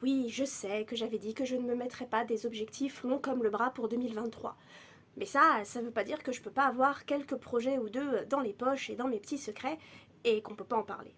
Oui, je sais que j'avais dit que je ne me mettrais pas des objectifs longs comme le bras pour 2023. Mais ça veut pas dire que je peux pas avoir quelques projets ou deux dans les poches et dans mes petits secrets et qu'on peut pas en parler.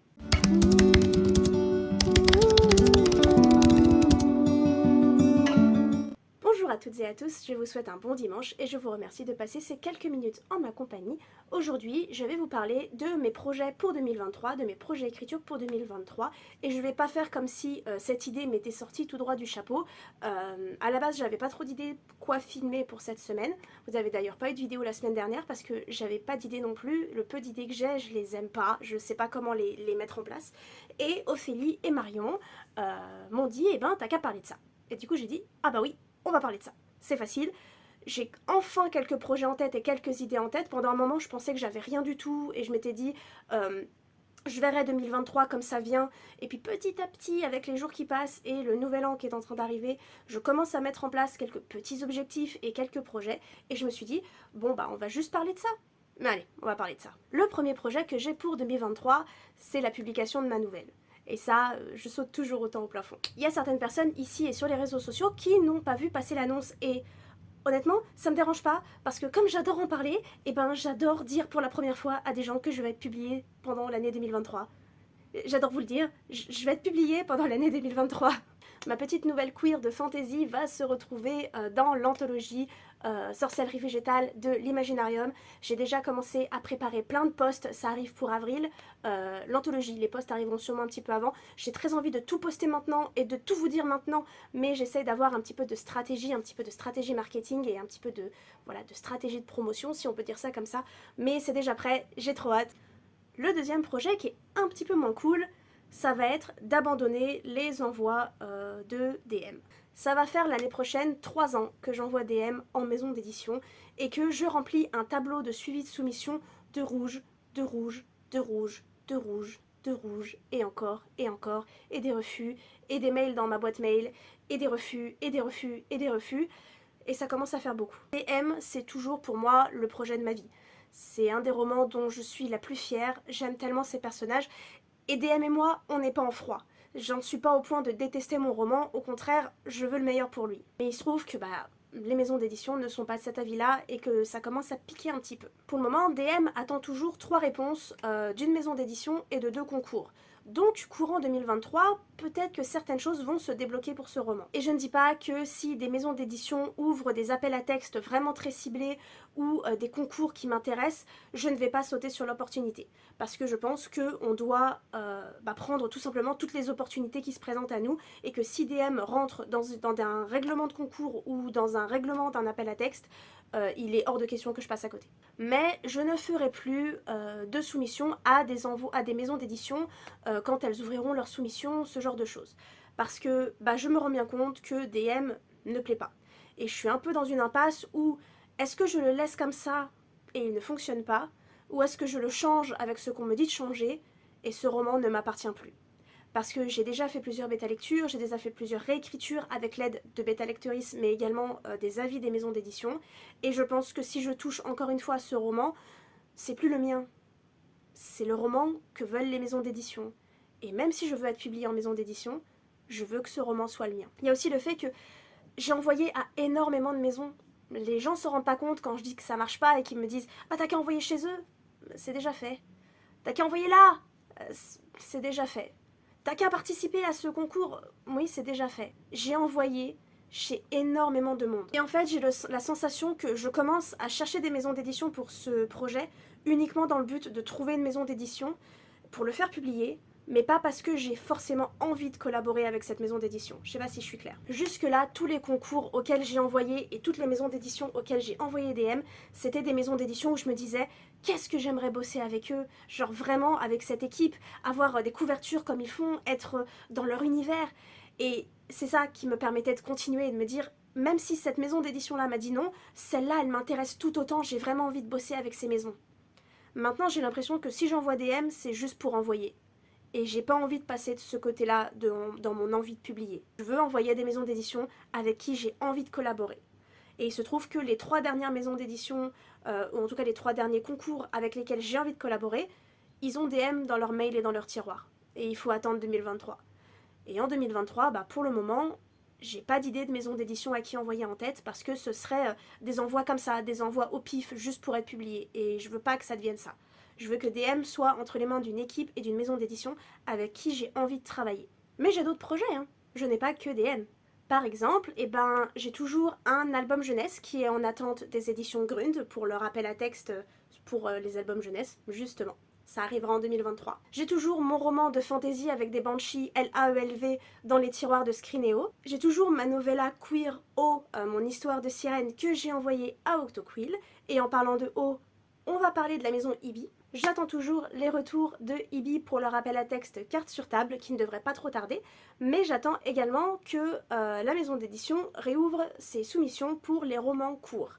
Bonjour à toutes et à tous, je vous souhaite un bon dimanche et je vous remercie de passer ces quelques minutes en ma compagnie. Aujourd'hui, je vais vous parler de mes projets pour 2023, de mes projets écriture pour 2023 et je vais pas faire comme si cette idée m'était sortie tout droit du chapeau. À la base, j'avais pas trop d'idées quoi filmer pour cette semaine. Vous avez d'ailleurs pas eu de vidéo la semaine dernière parce que j'avais pas d'idées non plus. Le peu d'idées que j'ai, je les aime pas, je sais pas comment les mettre en place. Et Ophélie et Marion m'ont dit, eh ben t'as qu'à parler de ça. Et du coup j'ai dit, ah bah oui, on va parler de ça. C'est facile. J'ai enfin quelques projets en tête et quelques idées en tête. Pendant un moment, je pensais que j'avais rien du tout et je m'étais dit, je verrai 2023 comme ça vient. Et puis petit à petit, avec les jours qui passent et le nouvel an qui est en train d'arriver, je commence à mettre en place quelques petits objectifs et quelques projets. Et je me suis dit, bon bah on va juste parler de ça. Mais allez, on va parler de ça. Le premier projet que j'ai pour 2023, c'est la publication de ma nouvelle. Et ça, je saute toujours autant au plafond. Il y a certaines personnes ici et sur les réseaux sociaux qui n'ont pas vu passer l'annonce et honnêtement, ça me dérange pas parce que comme j'adore en parler, et ben j'adore dire pour la première fois à des gens que je vais être publiée pendant l'année 2023. J'adore vous le dire, je vais être publiée pendant l'année 2023. Ma petite nouvelle queer de fantasy va se retrouver dans l'anthologie Sorcellerie végétale de l'Imaginarium. J'ai déjà commencé à préparer plein de posts, ça arrive pour avril. L'anthologie, les posts arriveront sûrement un petit peu avant. J'ai très envie de tout poster maintenant et de tout vous dire maintenant, mais j'essaie d'avoir un petit peu de stratégie marketing et un petit peu de, voilà, de stratégie de promotion, si on peut dire ça comme ça. Mais c'est déjà prêt, j'ai trop hâte. Le deuxième projet qui est un petit peu moins cool, ça va être d'abandonner les envois de DM. Ça va faire l'année prochaine 3 ans que j'envoie DM en maison d'édition et que je remplis un tableau de suivi de soumission de rouge, de rouge, de rouge, de rouge, de rouge, et encore, et des refus, et des mails dans ma boîte mail, et des refus, et des refus, et des refus, et ça commence à faire beaucoup. DM, c'est toujours pour moi le projet de ma vie. C'est un des romans dont je suis la plus fière, j'aime tellement ces personnages, et DM et moi, on n'est pas en froid. J'en suis pas au point de détester mon roman, au contraire, je veux le meilleur pour lui. Mais il se trouve que les maisons d'édition ne sont pas de cet avis-là et que ça commence à piquer un petit peu. Pour le moment, DM attend toujours 3 réponses d'une maison d'édition et de 2 concours. Donc, courant 2023, peut-être que certaines choses vont se débloquer pour ce roman. Et je ne dis pas que si des maisons d'édition ouvrent des appels à texte vraiment très ciblés ou des concours qui m'intéressent, je ne vais pas sauter sur l'opportunité. Parce que je pense qu'on doit prendre tout simplement toutes les opportunités qui se présentent à nous et que si DM rentre dans un règlement de concours ou dans un règlement d'un appel à texte, il est hors de question que je passe à côté. Mais je ne ferai plus de soumission à des maisons d'édition quand elles ouvriront leur soumission, ce genre de choses. Parce que je me rends bien compte que DM ne plaît pas. Et je suis un peu dans une impasse où est-ce que je le laisse comme ça et il ne fonctionne pas, ou est-ce que je le change avec ce qu'on me dit de changer et ce roman ne m'appartient plus. Parce que j'ai déjà fait plusieurs bêta-lectures, j'ai déjà fait plusieurs réécritures avec l'aide de bêta-lectrices, mais également des avis des maisons d'édition. Et je pense que si je touche encore une fois à ce roman, c'est plus le mien. C'est le roman que veulent les maisons d'édition. Et même si je veux être publiée en maison d'édition, je veux que ce roman soit le mien. Il y a aussi le fait que j'ai envoyé à énormément de maisons. Les gens se rendent pas compte quand je dis que ça marche pas et qu'ils me disent « Ah, t'as qu'à envoyer chez eux ?» C'est déjà fait. T'as qu'à envoyer là, c'est déjà fait. T'as qu'à participer à ce concours, oui, c'est déjà fait. J'ai envoyé chez énormément de monde. Et en fait, j'ai la sensation que je commence à chercher des maisons d'édition pour ce projet, uniquement dans le but de trouver une maison d'édition pour le faire publier, mais pas parce que j'ai forcément envie de collaborer avec cette maison d'édition. Je sais pas si je suis claire. Jusque-là, tous les concours auxquels j'ai envoyé et toutes les maisons d'édition auxquelles j'ai envoyé DM, c'était des maisons d'édition où je me disais qu'est-ce que j'aimerais bosser avec eux, genre vraiment avec cette équipe, avoir des couvertures comme ils font, être dans leur univers. Et c'est ça qui me permettait de continuer et de me dire même si cette maison d'édition-là m'a dit non, celle-là, elle m'intéresse tout autant, j'ai vraiment envie de bosser avec ces maisons. Maintenant, j'ai l'impression que si j'envoie des DM, c'est juste pour envoyer. Et j'ai pas envie de passer de ce côté-là dans mon envie de publier. Je veux envoyer à des maisons d'édition avec qui j'ai envie de collaborer. Et il se trouve que les 3 dernières maisons d'édition, ou en tout cas les 3 derniers concours avec lesquels j'ai envie de collaborer, ils ont des DM dans leur mail et dans leur tiroir. Et il faut attendre 2023. Et en 2023, pour le moment, j'ai pas d'idée de maison d'édition à qui envoyer en tête parce que ce serait des envois comme ça, des envois au pif juste pour être publiés. Et je veux pas que ça devienne ça. Je veux que DM soit entre les mains d'une équipe et d'une maison d'édition avec qui j'ai envie de travailler. Mais j'ai d'autres projets, hein. Je n'ai pas que DM. Par exemple, j'ai toujours un album jeunesse qui est en attente des éditions Grund pour leur appel à texte pour les albums jeunesse, justement. Ça arrivera en 2023. J'ai toujours mon roman de fantasy avec des banshees LAELV dans les tiroirs de Scrineo. J'ai toujours ma novella queer O, mon histoire de sirène que j'ai envoyée à Octoquill. Et en parlant de O, on va parler de la maison Ibi. J'attends toujours les retours de Ibi pour leur appel à texte carte sur table qui ne devrait pas trop tarder. Mais j'attends également que la maison d'édition réouvre ses soumissions pour les romans courts.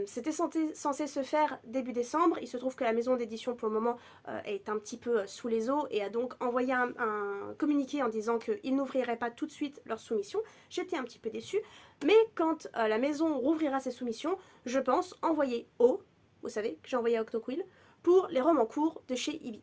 C'était censé se faire début décembre. Il se trouve que la maison d'édition pour le moment est un petit peu sous les eaux et a donc envoyé un communiqué en disant qu'ils n'ouvriraient pas tout de suite leur soumission. J'étais un petit peu déçue, mais quand la maison rouvrira ses soumissions, je pense envoyer O, vous savez, que j'ai envoyé à Octoquill, pour les romans courts de chez Ibi.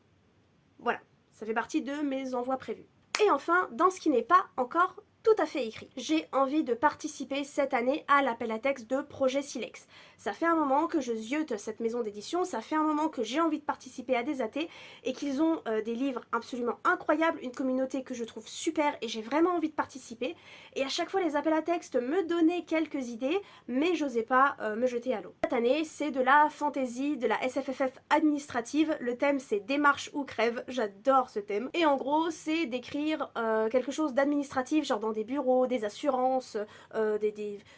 Voilà, ça fait partie de mes envois prévus. Et enfin, dans ce qui n'est pas encore tout à fait écrit. J'ai envie de participer cette année à l'appel à texte de Projet Silex. Ça fait un moment que je ziote cette maison d'édition, ça fait un moment que j'ai envie de participer à des AT et qu'ils ont des livres absolument incroyables, une communauté que je trouve super et j'ai vraiment envie de participer. Et à chaque fois les appels à texte me donnaient quelques idées, mais j'osais pas me jeter à l'eau. Cette année, c'est de la fantasy, de la SFFF administrative. Le thème c'est démarche ou crève, j'adore ce thème. Et en gros, c'est d'écrire quelque chose d'administratif, genre dans des bureaux, des assurances,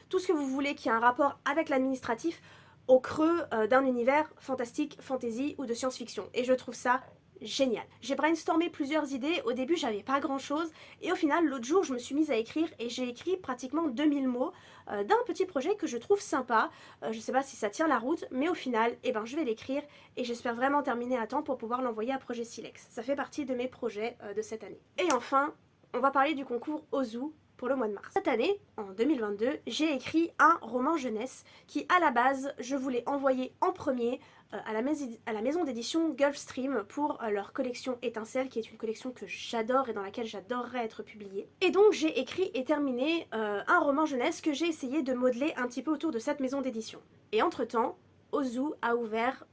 tout ce que vous voulez qui a un rapport avec l'administratif au creux d'un univers fantastique, fantasy ou de science-fiction. Et je trouve ça génial. J'ai brainstormé plusieurs idées, au début j'avais pas grand chose et au final l'autre jour je me suis mise à écrire et j'ai écrit pratiquement 2000 mots d'un petit projet que je trouve sympa. Je sais pas si ça tient la route mais au final je vais l'écrire et j'espère vraiment terminer à temps pour pouvoir l'envoyer à Projet Silex. Ça fait partie de mes projets de cette année. Et enfin, on va parler du concours Ozu pour le mois de mars. Cette année, en 2022, j'ai écrit un roman jeunesse qui, à la base, je voulais envoyer en premier à la maison d'édition Gulfstream pour leur collection Étincelle, qui est une collection que j'adore et dans laquelle j'adorerais être publiée. Et donc j'ai écrit et terminé un roman jeunesse que j'ai essayé de modeler un petit peu autour de cette maison d'édition. Et entre-temps, Ozu a ouvert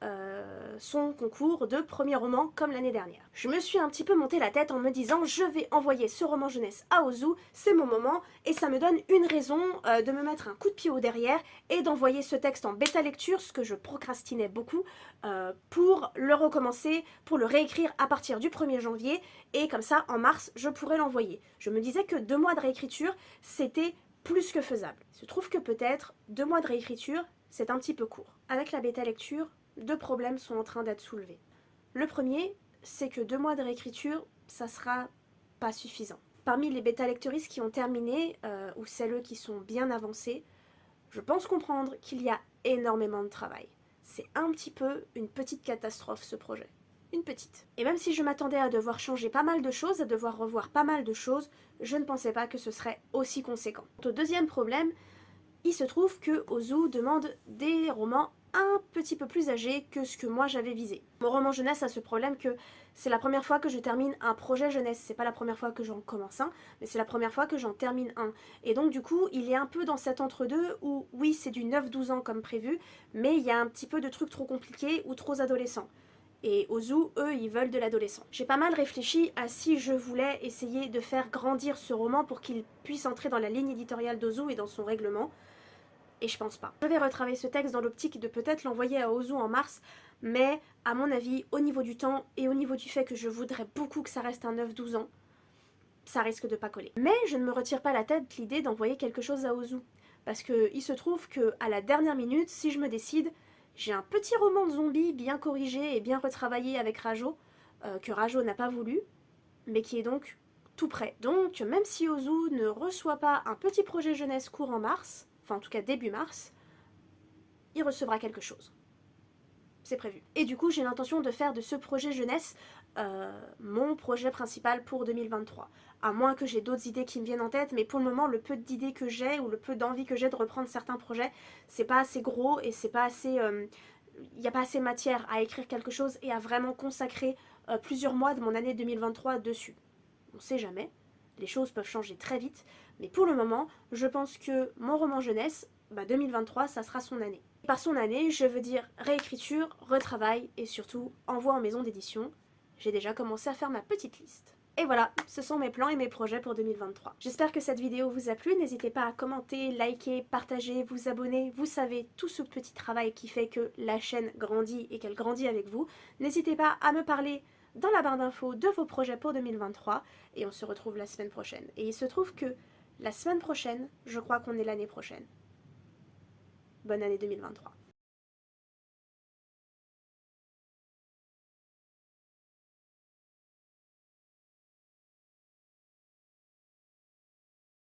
son concours de premier roman comme l'année dernière. Je me suis un petit peu monté la tête en me disant je vais envoyer ce roman jeunesse à Ozu, c'est mon moment et ça me donne une raison de me mettre un coup de pied au derrière et d'envoyer ce texte en bêta lecture, ce que je procrastinais beaucoup, pour le recommencer, pour le réécrire à partir du 1er janvier et comme ça en mars je pourrais l'envoyer. Je me disais que 2 mois de réécriture c'était plus que faisable. Il se trouve que peut-être 2 mois de réécriture c'est un petit peu court. Avec la bêta lecture, 2 problèmes sont en train d'être soulevés. Le premier, c'est que 2 mois de réécriture, ça sera pas suffisant. Parmi les bêta lectoristes qui ont terminé, ou celles qui sont bien avancées, je pense comprendre qu'il y a énormément de travail. C'est un petit peu une petite catastrophe ce projet. Une petite. Et même si je m'attendais à devoir changer pas mal de choses, à devoir revoir pas mal de choses, je ne pensais pas que ce serait aussi conséquent. Au deuxième problème, il se trouve que Ozu demande des romans un petit peu plus âgés que ce que moi j'avais visé. Mon roman jeunesse a ce problème que c'est la première fois que je termine un projet jeunesse. C'est pas la première fois que j'en commence un, mais c'est la première fois que j'en termine un. Et donc du coup, il est un peu dans cet entre-deux où oui, c'est du 9-12 ans comme prévu, mais il y a un petit peu de trucs trop compliqués ou trop adolescents. Et Ozu, eux, ils veulent de l'adolescent. J'ai pas mal réfléchi à si je voulais essayer de faire grandir ce roman pour qu'il puisse entrer dans la ligne éditoriale d'Ozu et dans son règlement. Et je pense pas. Je vais retravailler ce texte dans l'optique de peut-être l'envoyer à Ozu en mars, mais à mon avis, au niveau du temps et au niveau du fait que je voudrais beaucoup que ça reste un 9-12 ans, ça risque de pas coller. Mais je ne me retire pas la tête l'idée d'envoyer quelque chose à Ozu. Parce que il se trouve que à la dernière minute, si je me décide, j'ai un petit roman de zombies bien corrigé et bien retravaillé avec Rajo, que Rajo n'a pas voulu, mais qui est donc tout prêt. Donc même si Ozu ne reçoit pas un petit projet jeunesse court en mars, enfin en tout cas début mars, il recevra quelque chose. C'est prévu. Et du coup, j'ai l'intention de faire de ce projet jeunesse mon projet principal pour 2023. À moins que j'ai d'autres idées qui me viennent en tête, mais pour le moment, le peu d'idées que j'ai ou le peu d'envie que j'ai de reprendre certains projets, c'est pas assez gros et c'est pas assez... il n'y a pas assez de matière à écrire quelque chose et à vraiment consacrer plusieurs mois de mon année 2023 dessus. On sait jamais. les choses peuvent changer très vite, mais pour le moment, je pense que mon roman jeunesse, 2023, ça sera son année. Par son année, je veux dire réécriture, retravail et surtout envoi en maison d'édition. J'ai déjà commencé à faire ma petite liste. Et voilà, ce sont mes plans et mes projets pour 2023. J'espère que cette vidéo vous a plu, n'hésitez pas à commenter, liker, partager, vous abonner, vous savez tout ce petit travail qui fait que la chaîne grandit et qu'elle grandit avec vous. N'hésitez pas à me parler dans la barre d'infos de vos projets pour 2023 et on se retrouve la semaine prochaine. Et il se trouve que la semaine prochaine, je crois qu'on est l'année prochaine. Bonne année 2023.